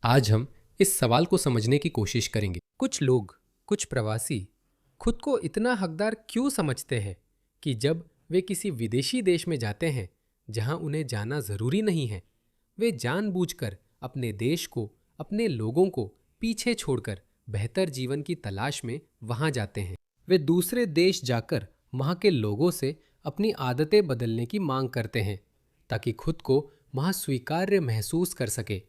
आज हम इस सवाल को समझने की कोशिश करेंगे। कुछ लोग, कुछ प्रवासी खुद को इतना हकदार क्यों समझते हैं कि जब वे किसी विदेशी देश में जाते हैं जहां उन्हें जाना जरूरी नहीं है, वे जानबूझकर अपने देश को, अपने लोगों को पीछे छोड़कर बेहतर जीवन की तलाश में वहां जाते हैं। वे दूसरे देश जाकर वहां के लोगों से अपनी आदतें बदलने की मांग करते हैं ताकि खुद को वहां स्वीकार्य महसूस कर सके।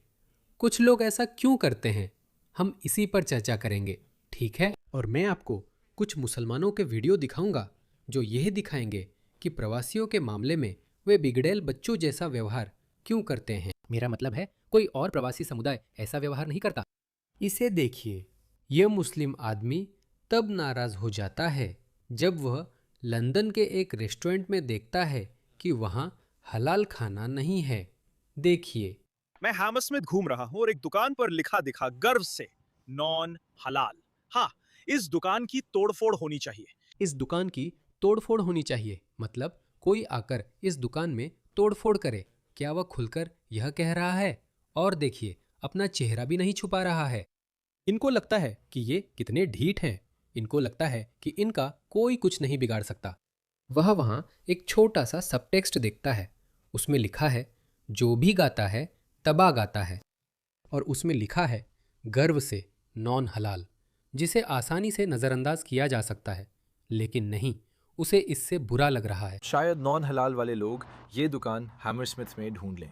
कुछ लोग ऐसा क्यों करते हैं, हम इसी पर चर्चा करेंगे, ठीक है? और मैं आपको कुछ मुसलमानों के वीडियो दिखाऊंगा जो यह दिखाएंगे कि प्रवासियों के मामले में वे बिगड़ैल बच्चों जैसा व्यवहार क्यों करते हैं। मेरा मतलब है, कोई और प्रवासी समुदाय ऐसा व्यवहार नहीं करता। इसे देखिए, यह मुस्लिम आदमी तब नाराज हो जाता है जब वह लंदन के एक रेस्टोरेंट में देखता है कि वहां हलाल खाना नहीं है। देखिए, मैं हैमरस्मिथ घूम रहा हूँ और एक दुकान पर लिखा दिखा गर्व से नॉन हलाल। हाँ, इस दुकान की तोड़फोड़ होनी चाहिए। इस दुकान की तोड़फोड़ होनी चाहिए मतलब कोई आकर इस दुकान में तोड़फोड़ करे। क्या वह खुलकर यह कह रहा है? और देखिए, अपना चेहरा भी नहीं छुपा रहा है। इनको लगता है कि ये कितने ढीठ हैं। इनको लगता है कि इनका कोई कुछ नहीं बिगाड़ सकता। वह वहाँ एक छोटा सा सबटेक्स्ट देखता है। उसमें लिखा है, जो भी गाता है तबाह गाता है। और उसमें लिखा है गर्व से नॉन हलाल, जिसे आसानी से नज़रअंदाज किया जा सकता है, लेकिन नहीं, उसे इससे बुरा लग रहा है। शायद नॉन हलाल वाले लोग ये दुकान हैमरस्मिथ में ढूंढ लें।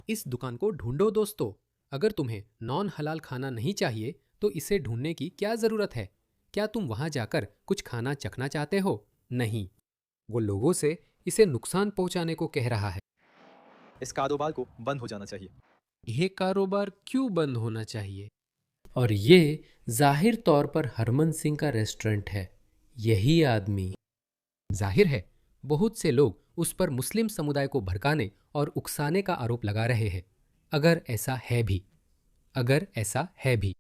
इस दुकान को ढूंढो दोस्तों। अगर तुम्हें नॉन हलाल खाना नहीं चाहिए तो इसे ढूंढने की क्या ज़रूरत है? क्या तुम वहां जाकर कुछ खाना चखना चाहते हो? नहीं, वो लोगों से इसे नुकसान पहुंचाने को कह रहा है। इस कारोबार को बंद हो जाना चाहिए। यह कारोबार क्यों बंद होना चाहिए? और ये जाहिर तौर पर हरमन सिंह का रेस्टोरेंट है। यही आदमी, जाहिर है बहुत से लोग उस पर मुस्लिम समुदाय को भड़काने और उकसाने का आरोप लगा रहे हैं। अगर ऐसा है भी,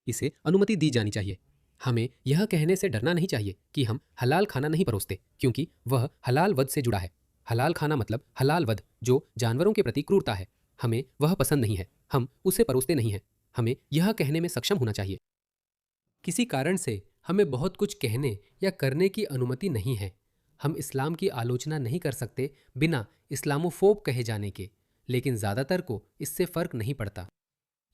इसे अनुमति दी जानी चाहिए। हमें यह कहने से डरना नहीं चाहिए कि हम हलाल खाना नहीं परोसते, क्योंकि वह हलाल वध से जुड़ा है। हलाल खाना मतलब हलाल वध, जो जानवरों के प्रति क्रूरता है। हमें वह पसंद नहीं है, हम उसे परोसते नहीं हैं। हमें यह कहने में सक्षम होना चाहिए। किसी कारण से हमें बहुत कुछ कहने या करने की अनुमति नहीं है। हम इस्लाम की आलोचना नहीं कर सकते बिना इस्लामोफोब कहे जाने के, लेकिन ज़्यादातर को इससे फ़र्क नहीं पड़ता।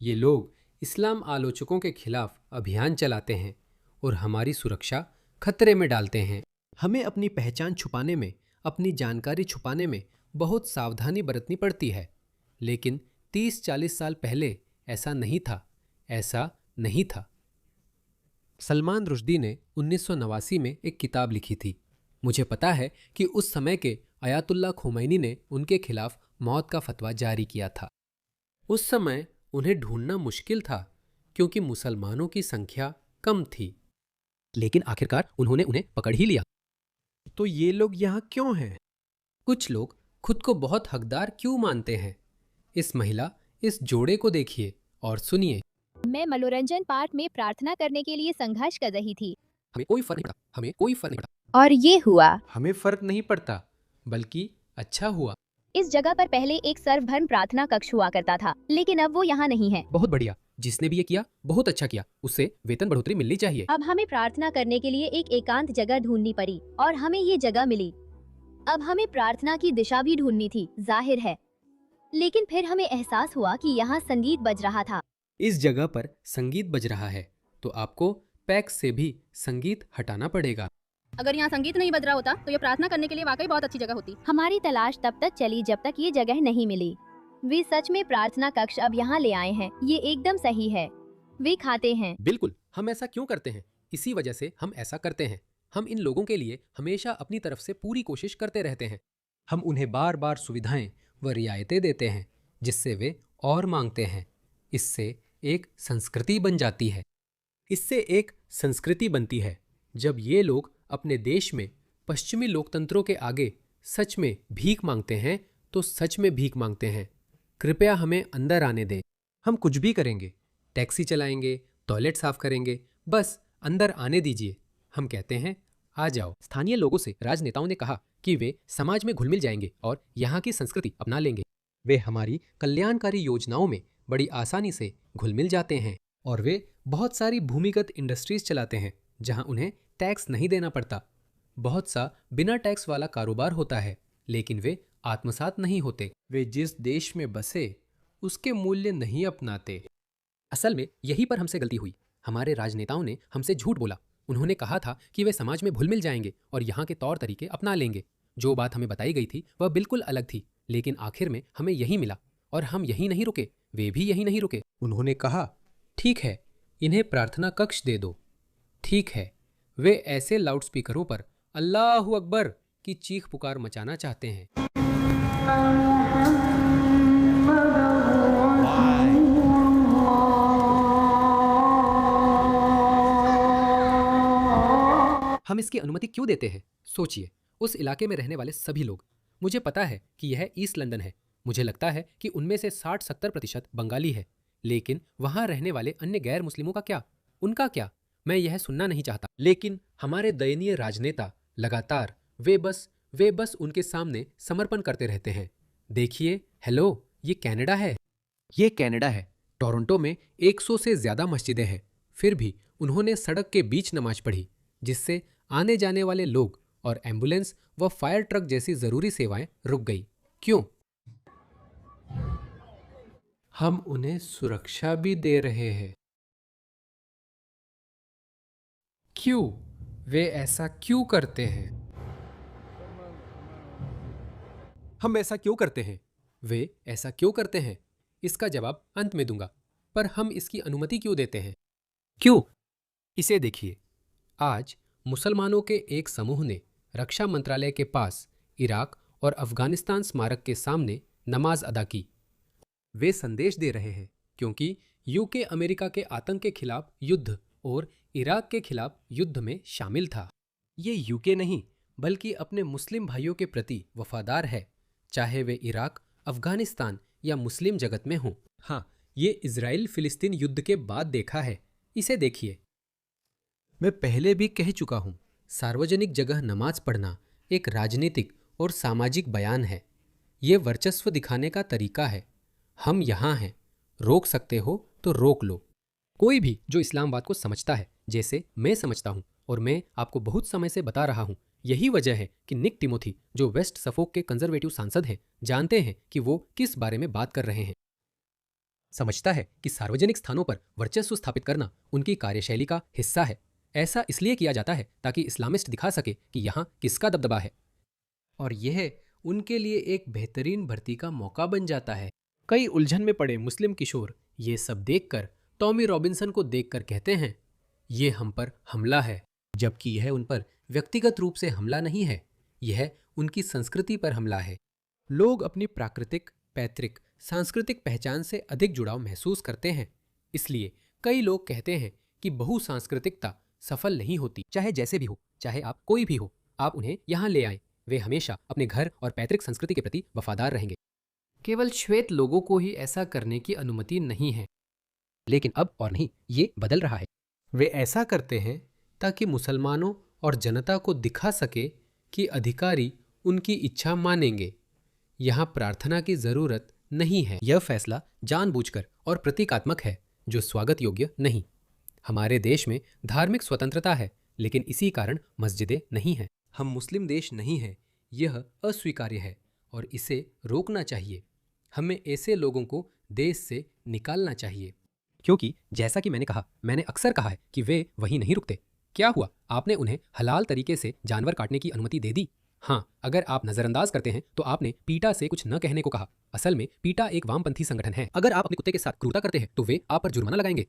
ये लोग इस्लाम आलोचकों के खिलाफ अभियान चलाते हैं और हमारी सुरक्षा खतरे में डालते हैं। हमें अपनी पहचान छुपाने में, अपनी जानकारी छुपाने में बहुत सावधानी बरतनी पड़ती है। लेकिन 30-40 साल पहले ऐसा नहीं था। सलमान रुश्दी ने 1989 में एक किताब लिखी थी। मुझे पता है कि उस समय के अयातुल्ला खोमैनी ने उनके खिलाफ मौत का फतवा जारी किया था। उस समय उन्हें ढूंढना मुश्किल था क्योंकि मुसलमानों की संख्या कम थी, लेकिन आखिरकार उन्होंने उन्हें पकड़ ही लिया। तो ये लोग यहाँ क्यों हैं? कुछ लोग खुद को बहुत हकदार क्यों मानते हैं? इस महिला, इस जोड़े को देखिए और सुनिए। मैं मनोरंजन पार्क में प्रार्थना करने के लिए संघर्ष कर रही थी। हमें कोई फर्क नहीं पड़ा। और ये हुआ। हमें फर्क नहीं पड़ता, बल्कि अच्छा हुआ। इस जगह पर पहले एक सर्वधर्म प्रार्थना कक्ष हुआ करता था, लेकिन अब वो यहाँ नहीं है। बहुत बढ़िया, जिसने भी ये किया बहुत अच्छा किया, उससे वेतन बढ़ोतरी मिलनी चाहिए। अब हमें प्रार्थना करने के लिए एक एकांत जगह ढूंढनी पड़ी और हमें ये जगह मिली। अब हमें प्रार्थना की दिशा भी ढूंढनी थी, जाहिर है, लेकिन फिर हमें एहसास हुआ कि यहाँ संगीत बज रहा था। इस जगह पर संगीत बज रहा है तो आपको पैक्स से भी संगीत हटाना पड़ेगा। अगर यहाँ संगीत नहीं बज रहा होता तो ये प्रार्थना करने के लिए वाकई बहुत अच्छी जगह होती। हमारी तलाश तब तक चली जब तक ये जगह नहीं मिली। वे सच में प्रार्थना कक्ष अब यहाँ ले आए हैं, ये एकदम सही है। वे खाते हैं। बिल्कुल, हम ऐसा क्यों करते हैं? इसी वजह से हम ऐसा करते हैं। हम इन लोगों के लिए हमेशा अपनी तरफ से पूरी कोशिश करते रहते हैं। हम उन्हें बार बार सुविधाएं व रियायतें देते हैं, जिससे वे और मांगते हैं। इससे एक संस्कृति बन जाती है। इससे एक संस्कृति बनती है जब ये लोग अपने देश में पश्चिमी लोकतंत्रों के आगे सच में भीख मांगते हैं तो सच में भीख मांगते हैं। कृपया हमें अंदर आने दें। हम कुछ भी करेंगे, टैक्सी चलाएंगे, टॉयलेट साफ करेंगे, बस अंदर आने दीजिए। हम कहते हैं आ जाओ। स्थानीय लोगों से राजनेताओं ने कहा कि वे समाज में घुल मिल जाएंगे और यहाँ की संस्कृति अपना लेंगे। वे हमारी कल्याणकारी योजनाओं में बड़ी आसानी से घुल मिल जाते हैं और वे बहुत सारी भूमिगत इंडस्ट्रीज चलाते हैं जहां उन्हें टैक्स नहीं देना पड़ता। बहुत सा बिना टैक्स वाला कारोबार होता है, लेकिन वे आत्मसात नहीं होते। वे जिस देश में बसे उसके मूल्य नहीं अपनाते। असल में यहीं पर हमसे गलती हुई। हमारे राजनेताओं ने हमसे झूठ बोला। उन्होंने कहा था कि वे समाज में घुल मिल जाएंगे और यहाँ के तौर तरीके अपना लेंगे। जो बात हमें बताई गई थी वह बिल्कुल अलग थी, लेकिन आखिर में हमें यही मिला और हम यहीं नहीं रुके, वे भी यहीं नहीं रुके। उन्होंने कहा, ठीक है, इन्हें प्रार्थना कक्ष दे दो। ठीक है, वे ऐसे लाउडस्पीकरों पर अल्लाहु अकबर की चीख पुकार मचाना चाहते हैं। हम इसकी अनुमति क्यों देते हैं? सोचिए, उस इलाके में रहने वाले सभी लोग। मुझे पता है कि यह ईस्ट लंदन है। मुझे लगता है कि उनमें से 60-70% बंगाली है, लेकिन वहां रहने वाले अन्य गैर मुस्लिमों का क्या? उनका क्या? मैं यह सुनना नहीं चाहता। लेकिन हमारे दयनीय राजनेता लगातार वे बस उनके सामने समर्पण करते रहते हैं। देखिए, हेलो, ये कनाडा है। ये कनाडा है। टोरंटो में 100 से ज्यादा मस्जिदें हैं। फिर भी उन्होंने सड़क के बीच नमाज पढ़ी, जिससे आने जाने वाले लोग और एम्बुलेंस व फायर ट्रक जैसी जरूरी सेवाएं रुक गई। क्यों? हम उन्हें सुरक्षा भी दे रहे हैं। क्यों? वे ऐसा क्यों करते हैं? हम ऐसा क्यों करते हैं? वे ऐसा क्यों करते हैं? इसका जवाब अंत में दूंगा, पर हम इसकी अनुमति क्यों देते हैं? क्यों? इसे देखिए। आज मुसलमानों के एक समूह ने रक्षा मंत्रालय के पास इराक और अफगानिस्तान स्मारक के सामने नमाज अदा की। वे संदेश दे रहे हैं, क्योंकि यूके अमेरिका के आतंक के खिलाफ युद्ध और इराक के खिलाफ युद्ध में शामिल था। ये यूके नहीं, बल्कि अपने मुस्लिम भाइयों के प्रति वफादार है, चाहे वे इराक, अफगानिस्तान या मुस्लिम जगत में हों। हाँ, ये इजराइल फिलिस्तीन युद्ध के बाद देखा है। इसे देखिए। मैं पहले भी कह चुका हूं, सार्वजनिक जगह नमाज पढ़ना एक राजनीतिक और सामाजिक बयान है। ये वर्चस्व दिखाने का तरीका है। हम यहाँ हैं, रोक सकते हो तो रोक लो। कोई भी जो इस्लामवाद को समझता है जैसे मैं समझता हूँ, और मैं आपको बहुत समय से बता रहा हूँ, यही वजह है कि निक टिमोथी, जो वेस्ट सफोक के कंजर्वेटिव सांसद हैं, जानते हैं कि वो किस बारे में बात कर रहे हैं। समझता है कि सार्वजनिक स्थानों पर वर्चस्व स्थापित करना उनकी कार्यशैली का हिस्सा है। ऐसा इसलिए किया जाता है ताकि इस्लामिस्ट दिखा सके कि यहाँ किसका दबदबा है, और यह उनके लिए एक बेहतरीन भर्ती का मौका बन जाता है। कई उलझन में पड़े मुस्लिम किशोर ये सब देखकर टॉमी रॉबिन्सन को देखकर कहते हैं, ये हम पर हमला है, जबकि यह उन पर व्यक्तिगत रूप से हमला नहीं है, यह उनकी संस्कृति पर हमला है। लोग अपनी प्राकृतिक, पैतृक, सांस्कृतिक पहचान से अधिक जुड़ाव महसूस करते हैं। इसलिए कई लोग कहते हैं कि बहुसांस्कृतिकता सफल नहीं होती। चाहे जैसे भी हो, चाहे आप कोई भी हो, आप उन्हें यहाँ ले आएं। वे हमेशा अपने घर और पैतृक संस्कृति के प्रति वफादार रहेंगे। केवल श्वेत लोगों को ही ऐसा करने की अनुमति नहीं है, लेकिन अब और नहीं, ये बदल रहा है। वे ऐसा करते हैं ताकि मुसलमानों और जनता को दिखा सके कि अधिकारी उनकी इच्छा मानेंगे। यहाँ प्रार्थना की जरूरत नहीं है। यह फैसला जानबूझकर और प्रतीकात्मक है, जो स्वागत योग्य नहीं। हमारे देश में धार्मिक स्वतंत्रता है, लेकिन इसी कारण मस्जिदें नहीं हैं। हम मुस्लिम देश नहीं हैं। यह अस्वीकार्य है और इसे रोकना चाहिए। हमें ऐसे लोगों को देश से निकालना चाहिए, क्योंकि जैसा कि मैंने अक्सर कहा है कि वे वहीं नहीं रुकते। क्या हुआ? आपने उन्हें हलाल तरीके से जानवर काटने की अनुमति दे दी। हाँ, अगर आप नजरअंदाज करते हैं तो आपने पीटा से कुछ न कहने को कहा। असल में पीटा एक वामपंथी संगठन है। अगर आप अपने कुत्ते के साथ क्रूरता करते हैं तो वे आप पर जुर्माना लगाएंगे।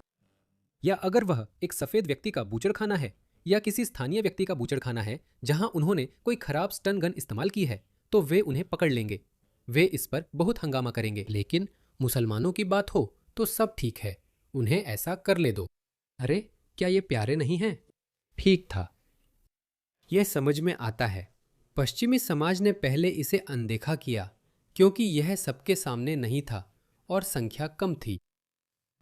या अगर वह एक सफेद व्यक्ति का बूचड़खाना है या किसी स्थानीय व्यक्ति का बूचड़खाना है जहां उन्होंने कोई खराब स्टन गन इस्तेमाल की है, तो वे उन्हें पकड़ लेंगे। वे इस पर बहुत हंगामा करेंगे। लेकिन मुसलमानों की बात हो तो सब ठीक है, उन्हें ऐसा कर ले दो। अरे, क्या ये प्यारे नहीं हैं? ठीक था। यह समझ में आता है। पश्चिमी समाज ने पहले इसे अनदेखा किया क्योंकि यह सबके सामने नहीं था और संख्या कम थी।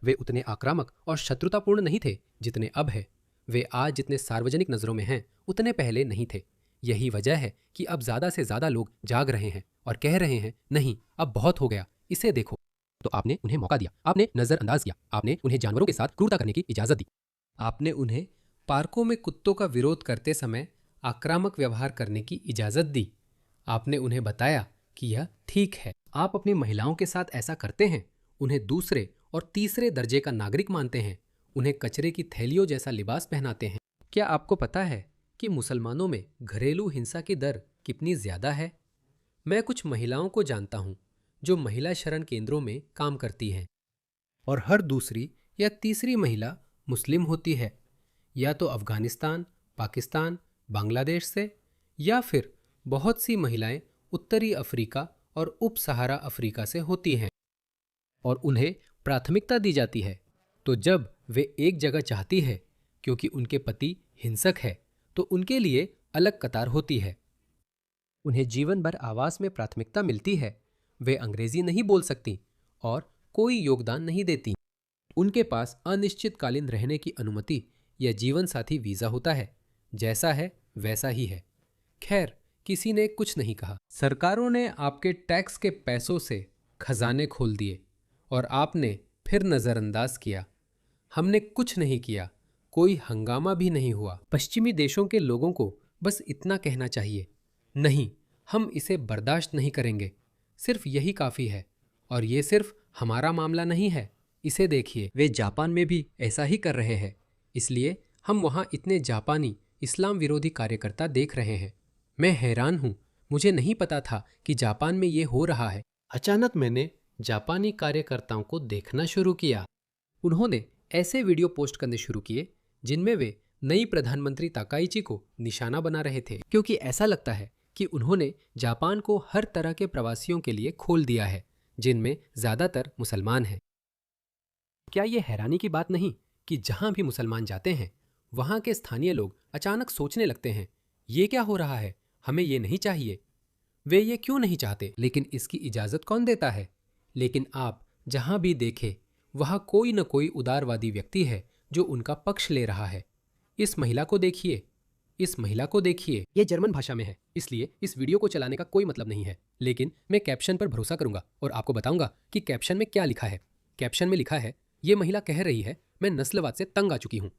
वे उतने आक्रामक और शत्रुतापूर्ण नहीं थे जितने अब है। वे आज जितने सार्वजनिक नजरों में हैं उतने पहले नहीं थे। यही वजह है कि अब ज्यादा से ज्यादा लोग जाग रहे हैं और कह रहे हैं, नहीं, अब बहुत हो गया, इसे देखो। तो आपने उन्हें मौका दिया, आपने नजरअंदाज किया, आपने उन्हें जानवरों के साथ क्रूरता करने की इजाजत दी। आपने उन्हें पार्कों में कुत्तों का विरोध करते समय आक्रामक व्यवहार करने की इजाजत दी। आपने उन्हें बताया कि यह ठीक है। आप अपनी महिलाओं के साथ ऐसा करते हैं, उन्हें दूसरे और तीसरे दर्जे का नागरिक मानते हैं, उन्हें कचरे की थैलियों जैसा लिबास पहनाते हैं। क्या आपको पता है कि मुसलमानों में घरेलू हिंसा की दर कितनी ज्यादा है? मैं कुछ महिलाओं को जानता हूं जो महिला शरण केंद्रों में काम करती हैं, और हर दूसरी या तीसरी महिला मुस्लिम होती है, या तो अफगानिस्तान, पाकिस्तान, बांग्लादेश से, या फिर बहुत सी महिलाएं उत्तरी अफ्रीका और उप सहारा अफ्रीका से होती हैं, और उन्हें प्राथमिकता दी जाती है। तो जब वे एक जगह चाहती है क्योंकि उनके पति हिंसक है, तो उनके लिए अलग कतार होती है। उन्हें जीवन भर आवास में प्राथमिकता मिलती है। वे अंग्रेजी नहीं बोल सकती और कोई योगदान नहीं देती। उनके पास अनिश्चितकालीन रहने की अनुमति या जीवन साथी वीजा होता है। जैसा है वैसा ही है। खैर, किसी ने कुछ नहीं कहा। सरकारों ने आपके टैक्स के पैसों से खजाने खोल दिए और आपने फिर नजरअंदाज किया। हमने कुछ नहीं किया, कोई हंगामा भी नहीं हुआ। पश्चिमी देशों के लोगों को बस इतना कहना चाहिए, नहीं, हम इसे बर्दाश्त नहीं करेंगे। सिर्फ यही काफी है। और ये सिर्फ हमारा मामला नहीं है। इसे देखिए, वे जापान में भी ऐसा ही कर रहे हैं। इसलिए हम वहाँ इतने जापानी इस्लाम विरोधी कार्यकर्ता देख रहे हैं। मैं हैरान हूँ, मुझे नहीं पता था कि जापान में ये हो रहा है। अचानक मैंने जापानी कार्यकर्ताओं को देखना शुरू किया। उन्होंने ऐसे वीडियो पोस्ट करने शुरू किए जिनमें वे नई प्रधानमंत्री ताकाइची को निशाना बना रहे थे, क्योंकि ऐसा लगता है कि उन्होंने जापान को हर तरह के प्रवासियों के लिए खोल दिया है, जिनमें ज्यादातर मुसलमान हैं। क्या ये हैरानी की बात नहीं कि जहां भी मुसलमान जाते हैं, वहां के स्थानीय लोग अचानक सोचने लगते हैं, ये क्या हो रहा है, हमें ये नहीं चाहिए। वे ये क्यों नहीं चाहते, लेकिन इसकी इजाजत कौन देता है? लेकिन आप जहां भी देखें, वहां कोई न कोई उदारवादी व्यक्ति है जो उनका पक्ष ले रहा है। इस महिला को देखिए, इस महिला को देखिए। यह जर्मन भाषा में है, इसलिए इस वीडियो को चलाने का कोई मतलब नहीं है, लेकिन मैं कैप्शन पर भरोसा करूंगा और आपको बताऊंगा कि कैप्शन में क्या लिखा है। कैप्शन में लिखा है, ये महिला कह रही है, मैं नस्लवाद से तंग आ चुकी हूं।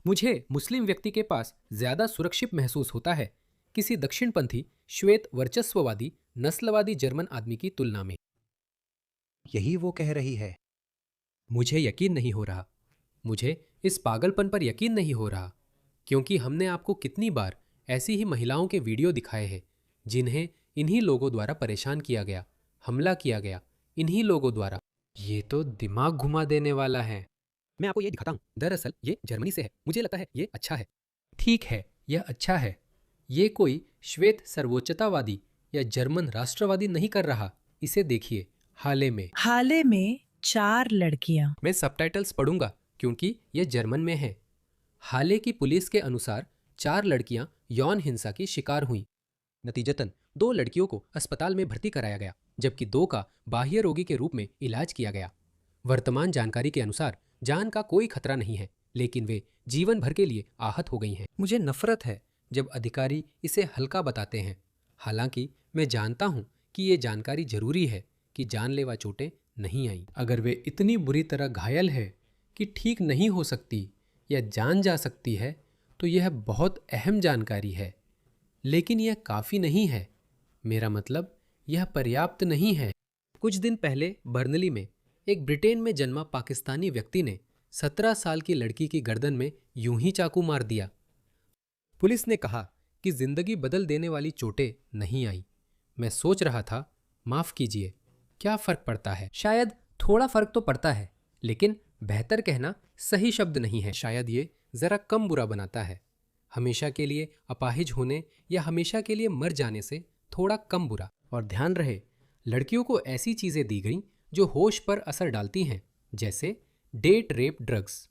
मुझे मुस्लिम व्यक्ति के पास ज्यादा सुरक्षित महसूस होता है किसी दक्षिणपंथी श्वेत वर्चस्ववादी नस्लवादी जर्मन आदमी की तुलना में। यही वो कह रही है। मुझे यकीन नहीं हो रहा। मुझे इस पागलपन पर यकीन नहीं हो रहा, क्योंकि हमने आपको कितनी बार ऐसी ही महिलाओं के वीडियो दिखाए हैं जिन्हें इन्हीं लोगों द्वारा परेशान किया गया, हमला किया गया, इन्हीं लोगों द्वारा। ये तो दिमाग घुमा देने वाला है। मैं आपको ये दिखाता हूँ। दरअसल ये जर्मनी से है। मुझे लगता है ये अच्छा है। ठीक है, यह अच्छा है। ये कोई श्वेत सर्वोच्चतावादी या जर्मन राष्ट्रवादी नहीं कर रहा। इसे देखिए। हाले में 4 लड़कियां। मैं सबटाइटल्स पढ़ूंगा क्योंकि यह जर्मन में है। हाले की पुलिस के अनुसार 4 लड़कियां यौन हिंसा की शिकार हुईं। नतीजतन 2 लड़कियों को अस्पताल में भर्ती कराया गया, जबकि 2 का बाह्य रोगी के रूप में इलाज किया गया। वर्तमान जानकारी के अनुसार जान का कोई खतरा नहीं है, लेकिन वे जीवन भर के लिए आहत हो गई हैं। मुझे नफरत है जब अधिकारी इसे हल्का बताते हैं। हालांकि मैं जानता हूं कि ये जानकारी जरूरी है कि जानलेवा चोटें नहीं आईं। अगर वे इतनी बुरी तरह घायल है कि ठीक नहीं हो सकती या जान जा सकती है, तो यह बहुत अहम जानकारी है। लेकिन यह काफ़ी नहीं है। मेरा मतलब, यह पर्याप्त नहीं है। कुछ दिन पहले बर्नली में एक ब्रिटेन में जन्मा पाकिस्तानी व्यक्ति ने 17 साल की लड़की की गर्दन में यूं ही चाकू मार दिया। पुलिस ने कहा कि जिंदगी बदल देने वाली चोटें नहीं आई। मैं सोच रहा था, माफ कीजिए, क्या फर्क पड़ता है? शायद थोड़ा फर्क तो पड़ता है, लेकिन बेहतर कहना सही शब्द नहीं है। शायद ये जरा कम बुरा बनाता है। हमेशा के लिए अपाहिज होने या हमेशा के लिए मर जाने से थोड़ा कम बुरा। और ध्यान रहे, लड़कियों को ऐसी चीजें दी गईं जो होश पर असर डालती हैं, जैसे डेट रेप ड्रग्स।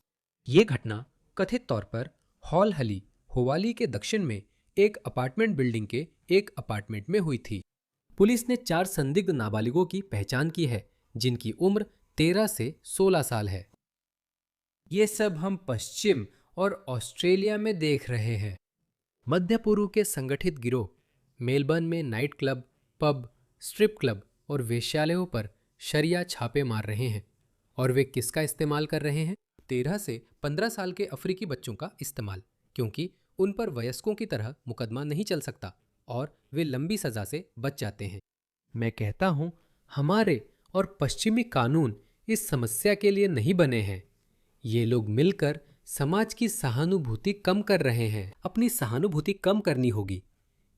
ये घटना कथित तौर पर हॉल हली, होवाली के दक्षिण में एक अपार्टमेंट बिल्डिंग के एक अपार्टमेंट में हुई थी। पुलिस ने 4 संदिग्ध नाबालिगों की पहचान की है, जिनकी उम्र 13 से 16 साल है। ये सब हम पश्चिम और ऑस्ट्रेलिया में देख रहे हैं। मध्य पूर्व के संगठित गिरोह मेलबर्न में night club, pub, strip club और वेश्यालयों पर शरिया छापे मार रहे हैं। और वे किसका इस्तेमाल कर रहे हैं? 13 से 15 साल के अफ्रीकी बच्चों का इस्तेमाल, क्योंकि उन पर वयस्कों की तरह मुकदमा नहीं चल सकता और वे लंबी सजा से बच जाते हैं। मैं कहता हूं, हमारे और पश्चिमी कानून इस समस्या के लिए नहीं बने हैं। ये लोग मिलकर समाज की सहानुभूति कम कर रहे हैं। अपनी सहानुभूति कम करनी होगी।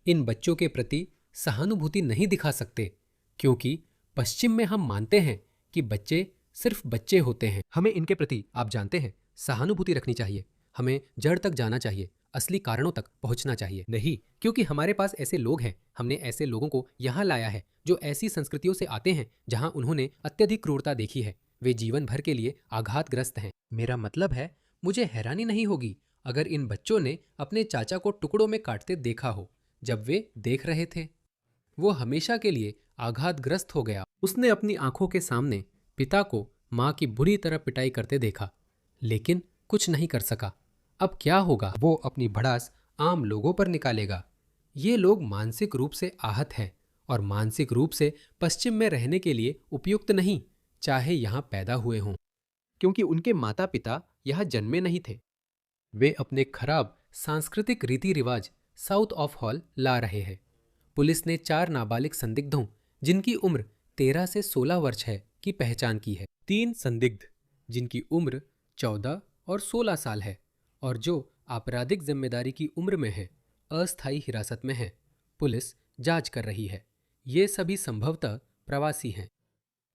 इन बच्चों के प्रति सहानुभूति नहीं दिखा सकते, क्योंकि पश्चिम में हम मानते हैं कि बच्चे सिर्फ बच्चे होते हैं। हमें इनके प्रति, आप जानते हैं, सहानुभूति रखनी चाहिए। हमें जड़ तक जाना चाहिए, असली कारणों तक पहुंचना चाहिए। नहीं, क्योंकि हमारे पास ऐसे लोग हैं। हमने ऐसे लोगों को यहाँ लाया है जो ऐसी संस्कृतियों से आते हैं जहाँ उन्होंने अत्यधिक क्रूरता देखी है। वे जीवन भर के लिए आघातग्रस्त हैं। मेरा मतलब है, मुझे हैरानी नहीं होगी अगर इन बच्चों ने अपने चाचा को टुकड़ों में काटते देखा हो जब वे देख रहे थे। वो हमेशा के लिए आघातग्रस्त हो गया। उसने अपनी आंखों के सामने पिता को माँ की बुरी तरह पिटाई करते देखा, लेकिन कुछ नहीं कर सका। अब क्या होगा? वो अपनी भड़ास आम लोगों पर निकालेगा। ये लोग मानसिक रूप से आहत हैं और मानसिक रूप से पश्चिम में रहने के लिए उपयुक्त नहीं, चाहे यहाँ पैदा हुए हों, क्योंकि उनके माता पिता यहाँ जन्मे नहीं थे। वे अपने खराब सांस्कृतिक रीति रिवाज साउथ ऑफ हॉल ला रहे हैं। पुलिस ने 4 नाबालिग संदिग्धों, जिनकी उम्र 13 से 16 वर्ष है, की पहचान की है। 3 संदिग्ध जिनकी उम्र 14 और 16 साल है और जो आपराधिक जिम्मेदारी की उम्र में है, अस्थायी हिरासत में हैं। पुलिस जांच कर रही है। ये सभी संभवतः प्रवासी हैं।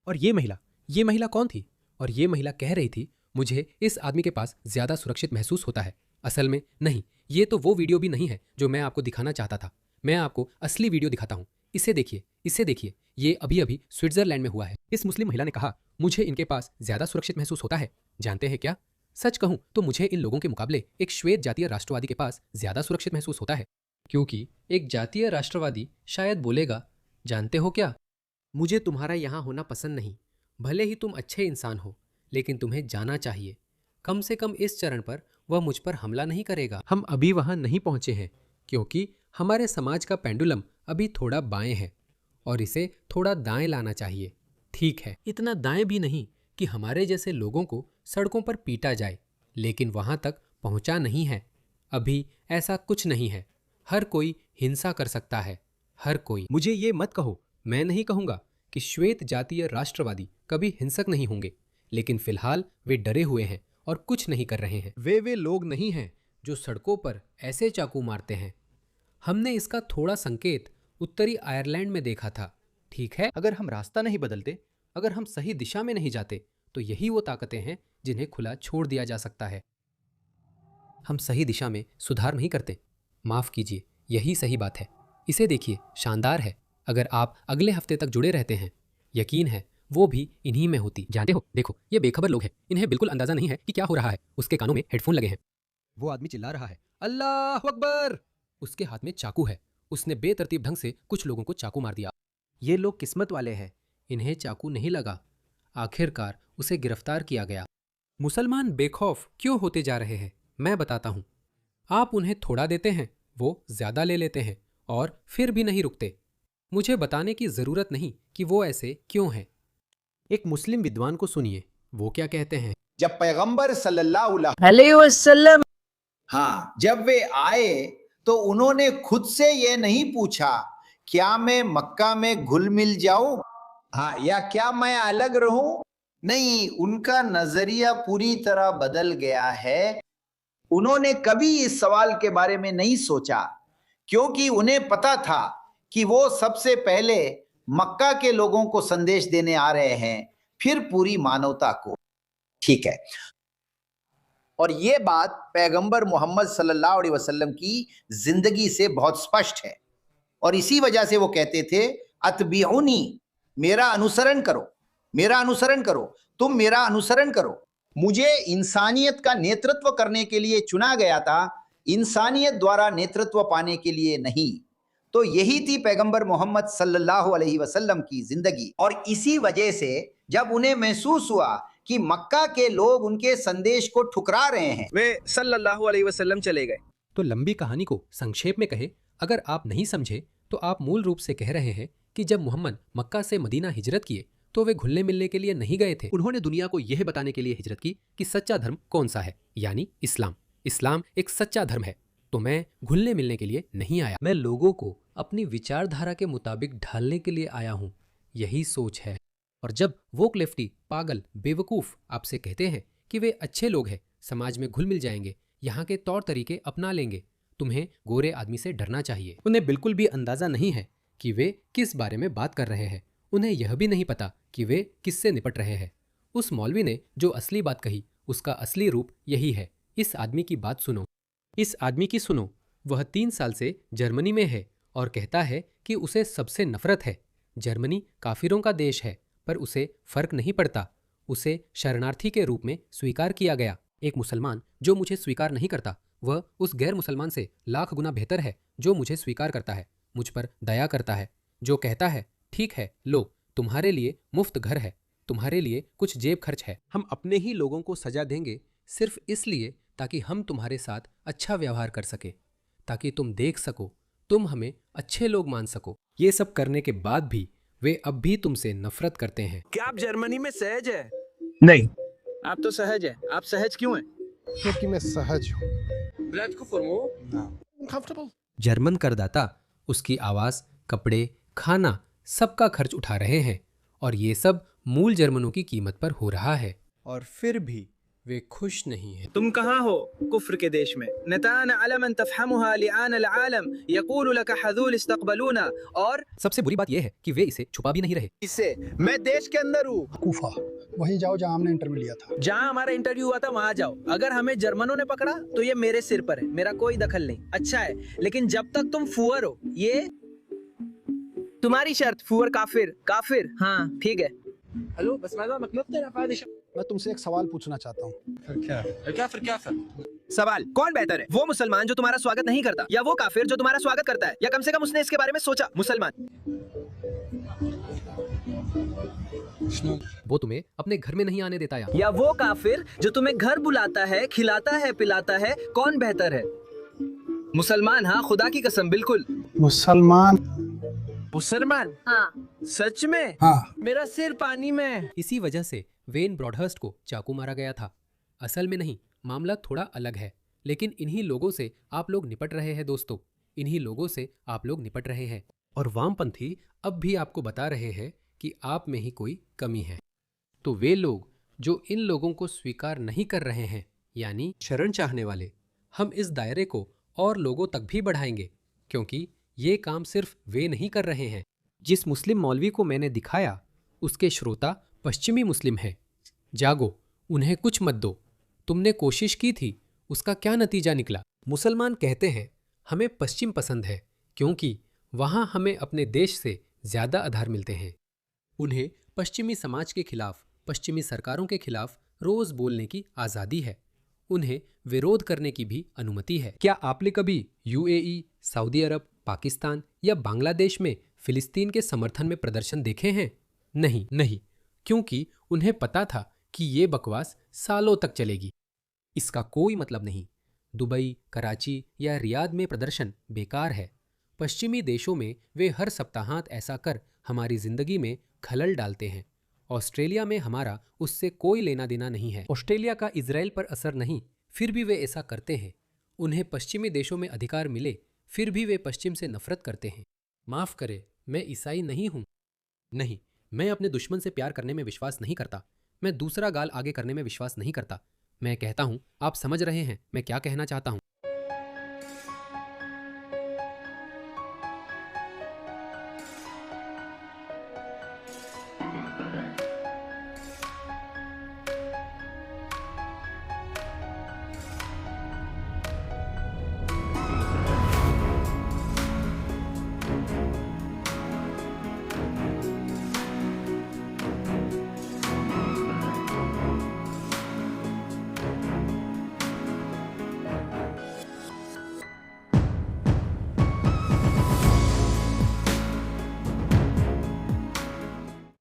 और ये महिला कौन थी? और ये महिला कह रही थी, मुझे इस आदमी के पास ज्यादा सुरक्षित महसूस होता है। असल में नहीं, ये तो वो वीडियो भी नहीं है जो मैं आपको दिखाना चाहता था। मैं आपको असली वीडियो दिखाता हूँ। इसे देखिए, ये अभी अभी स्विट्जरलैंड में हुआ है। इस मुस्लिम महिला ने कहा, मुझे इनके पास ज्यादा सुरक्षित महसूस होता है। जानते हैं क्या? सच कहूं तो मुझे इन लोगों के मुकाबले एक श्वेत जातीय राष्ट्रवादी के पास ज्यादा सुरक्षित महसूस होता है, क्योंकि एक जातीय राष्ट्रवादी शायद बोलेगा, जानते हो क्या, मुझे तुम्हारा यहाँ होना पसंद नहीं। भले ही तुम अच्छे इंसान हो, लेकिन तुम्हें जाना चाहिए। कम से कम इस चरण पर वह मुझ पर हमला नहीं करेगा। हम अभी वहां नहीं पहुंचे हैं, क्योंकि हमारे समाज का पेंडुलम अभी थोड़ा बाएं है और इसे थोड़ा दाएं लाना चाहिए। ठीक है, इतना दाएं भी नहीं कि हमारे जैसे लोगों को सड़कों पर पीटा जाए, लेकिन वहां तक पहुंचा नहीं है। अभी ऐसा कुछ नहीं है। हर कोई हिंसा कर सकता है, हर कोई। मुझे ये मत कहो, मैं नहीं कहूंगा कि श्वेत जातीय राष्ट्रवादी कभी हिंसक नहीं होंगे, लेकिन फिलहाल वे डरे हुए हैं और कुछ नहीं कर रहे हैं। वे लोग नहीं हैं जो सड़कों पर ऐसे चाकू मारते हैं। हमने इसका थोड़ा संकेत उत्तरी आयरलैंड में देखा था। ठीक है, अगर हम रास्ता नहीं बदलते, अगर हम सही दिशा में नहीं जाते, तो यही वो ताकतें हैं जिन्हें खुला छोड़ दिया जा सकता है। हम सही दिशा में सुधार नहीं करते। माफ कीजिए, यही सही बात है। इसे देखिए, शानदार है। अगर आप अगले हफ्ते तक जुड़े रहते हैं, यकीन है वो भी इन्हीं में होती। जानते हो, देखो, ये बेखबर लोग हैं। इन्हें बिल्कुल अंदाजा नहीं है कि क्या हो रहा है। उसके कानों में हेडफोन लगे हैं। वो आदमी चिल्ला रहा है, अल्लाह अकबर। उसके हाथ में चाकू है। उसने बेतरतीब ढंग से कुछ लोगों को चाकू मार दिया। ये लोग किस्मत वाले हैं, इन्हें चाकू नहीं लगा। आखिरकार उसे गिरफ्तार किया गया। मुसलमान बेखौफ क्यों होते जा रहे हैं, मैं बताता हूं। आप उन्हें थोड़ा देते हैं, वो ज्यादा ले लेते हैं और फिर भी नहीं रुकते। मुझे बताने की जरूरत नहीं कि वो ऐसे क्यों हैं। एक मुस्लिम विद्वान को सुनिए, वो क्या कहते हैं। जब पैगंबर सल्लल्लाहु अलैहि वसल्लम, हाँ, जब वे आए तो उन्होंने खुद से ये नहीं पूछा, क्या मैं मक्का में घुल मिल जाऊं, हाँ, या क्या मैं अलग रहूं। नहीं, उनका नजरिया पूरी तरह बदल गया है। उन्होंने कभी इस सवाल के बारे में नहीं सोचा, क्योंकि उन्हें पता था कि वो सबसे पहले मक्का के लोगों को संदेश देने आ रहे हैं, फिर पूरी मानवता को। ठीक है, और ये बात पैगंबर मोहम्मद सल्लल्लाहु अलैहि वसल्लम की जिंदगी से बहुत स्पष्ट है। और इसी वजह से वो कहते थे, अतबिऊनी, मेरा अनुसरण करो, मेरा अनुसरण करो, तुम मेरा अनुसरण करो। मुझे इंसानियत का नेतृत्व करने के लिए चुना गया था, इंसानियत द्वारा नेतृत्व पाने के लिए नहीं। तो यही थी पैगंबर मोहम्मद सल्लल्लाहु अलैहि वसल्लम की जिंदगी। और इसी वजह से जब उन्हें महसूस हुआ कि मक्का के लोग उनके संदेश को ठुकरा रहे हैं, वे सल्लल्लाहु अलैहि वसल्लम चले गए। तो लंबी कहानी को संक्षेप में कहे, अगर आप नहीं समझे तो आप मूल रूप से कह रहे हैं कि जब मोहम्मद मक्का से मदीना हिजरत किए, तो वे घुलने मिलने के लिए नहीं गए थे। उन्होंने दुनिया को यह बताने के लिए हिजरत की कि सच्चा धर्म कौन सा है, यानी इस्लाम। इस्लाम एक सच्चा धर्म है। तो मैं घुलने मिलने के लिए नहीं आया, मैं लोगों को अपनी विचारधारा के मुताबिक ढालने के लिए आया हूँ। यही सोच है। और जब वोक लेफ्टी पागल बेवकूफ़ आपसे कहते हैं कि वे अच्छे लोग हैं, समाज में घुल मिल जाएंगे, यहाँ के तौर तरीके अपना लेंगे, तुम्हें गोरे आदमी से डरना चाहिए। उन्हें बिल्कुल भी अंदाज़ा नहीं है कि वे किस बारे में बात कर रहे हैं। उन्हें यह भी नहीं पता कि वे किससे निपट रहे हैं। उस मौलवी ने जो असली बात कही, उसका असली रूप यही है। इस आदमी की बात सुनो, इस आदमी की सुनो। वह 3 साल से जर्मनी में है और कहता है कि उसे सबसे नफरत है। जर्मनी काफिरों का देश है, पर उसे फर्क नहीं पड़ता। उसे शरणार्थी के रूप में स्वीकार किया गया। एक मुसलमान जो मुझे स्वीकार नहीं करता, वह उस गैर मुसलमान से लाख गुना बेहतर है जो मुझे स्वीकार करता है, मुझ पर दया करता है, जो कहता है ठीक है, लो तुम्हारे लिए मुफ्त घर है, तुम्हारे लिए कुछ जेब खर्च है। हम अपने ही लोगों को सजा देंगे सिर्फ इसलिए ताकि हम तुम्हारे साथ अच्छा व्यवहार कर सके, ताकि तुम देख सको, तुम हमें अच्छे लोग मान सको। ये सब करने के बाद भी वे अब भी तुमसे नफरत करते हैं। क्या आप जर्मनी में सहज है? नहीं, आप तो सहज हैं। आप सहज क्यों हैं? क्योंकि मैं सहज हूँ। जर्मन करदाता उसकी आवास, कपड़े, खाना सबका खर्च उठा रहे हैं और ये सब मूल जर्मनों की कीमत पर हो रहा है। और फिर भी वे खुश नहीं हैं। तुम कहाँ हो? कुफ्र के देश में। नतान अलमन तफहमुहा लिआन अलआलम यकूलु लका हज़ूल इस्तक़बलूना। और सबसे बुरी बात यह है कि वे इसे छुपा भी नहीं रहे। इससे मैं देश के अंदर हूँ। कूफा, वहीं जाओ जहाँ हमने इंटरव्यू लिया था। जहाँ हमारा इंटरव्यू हुआ था वहाँ जाओ। अगर हमें जर्मनों ने पकड़ा तो ये मेरे सिर पर है, मेरा कोई दखल नहीं। अच्छा है, लेकिन जब तक तुम फुअर हो, ये तुम्हारी शर्त। फुअर काफिर, काफिर। हाँ ठीक है। हेलो बस मैं तुमसे एक सवाल पूछना चाहता हूँ। सवाल, कौन बेहतर है? वो मुसलमान जो तुम्हारा स्वागत नहीं करता, या वो काफिर जो तुम्हारा स्वागत करता है, या कम से कम उसने इसके बारे में सोचा? मुसलमान। वो तुम्हें अपने घर में नहीं आने देता, या वो काफिर जो तुम्हें घर बुलाता है, खिलाता है, पिलाता है? कौन बेहतर है? मुसलमान। हाँ खुदा की कसम, बिल्कुल मुसलमान। मुसलमान? हाँ। सच में? हाँ। मेरा सिर पानी में। इसी वजह से वेन ब्रॉडहर्स्ट को चाकू मारा गया था। असल में नहीं, मामला थोड़ा अलग है, लेकिन इन्हीं लोगों से आप लोग निपट रहे हैं दोस्तों, इन्हीं लोगों से आप लोग निपट रहे हैं। और वामपंथी अब भी आपको बता रहे हैं कि आप में ही कोई कमी है। तो वे लोग जो इन लोगों को स्वीकार नहीं कर रहे हैं, यानी शरण चाहने वाले, हम इस दायरे को और लोगों तक भी बढ़ाएंगे, क्योंकि ये काम सिर्फ वे नहीं कर रहे हैं। जिस मुस्लिम मौलवी को मैंने दिखाया, उसके श्रोता पश्चिमी मुस्लिम हैं। जागो, उन्हें कुछ मत दो। तुमने कोशिश की थी, उसका क्या नतीजा निकला? मुसलमान कहते हैं हमें पश्चिम पसंद है क्योंकि वहाँ हमें अपने देश से ज़्यादा आधार मिलते हैं। उन्हें पश्चिमी समाज के खिलाफ, पश्चिमी सरकारों के खिलाफ रोज़ बोलने की आज़ादी है। उन्हें विरोध करने की भी अनुमति है। क्या आपने कभी यूएई, सऊदी अरब, पाकिस्तान या बांग्लादेश में फिलिस्तीन के समर्थन में प्रदर्शन देखे हैं? नहीं, क्योंकि उन्हें पता था कि ये बकवास सालों तक चलेगी। इसका कोई मतलब नहीं। दुबई, कराची या रियाद में प्रदर्शन बेकार है। पश्चिमी देशों में वे हर सप्ताहांत ऐसा कर हमारी जिंदगी में खलल डालते हैं। ऑस्ट्रेलिया में हमारा उससे कोई लेना देना नहीं है। ऑस्ट्रेलिया का इजराइल पर असर नहीं, फिर भी वे ऐसा करते हैं। उन्हें पश्चिमी देशों में अधिकार मिले, फिर भी वे पश्चिम से नफरत करते हैं। माफ़ करे, मैं ईसाई नहीं हूँ। नहीं, मैं अपने दुश्मन से प्यार करने में विश्वास नहीं करता। मैं दूसरा गाल आगे करने में विश्वास नहीं करता। मैं कहता हूँ, आप समझ रहे हैं मैं क्या कहना चाहता हूँ।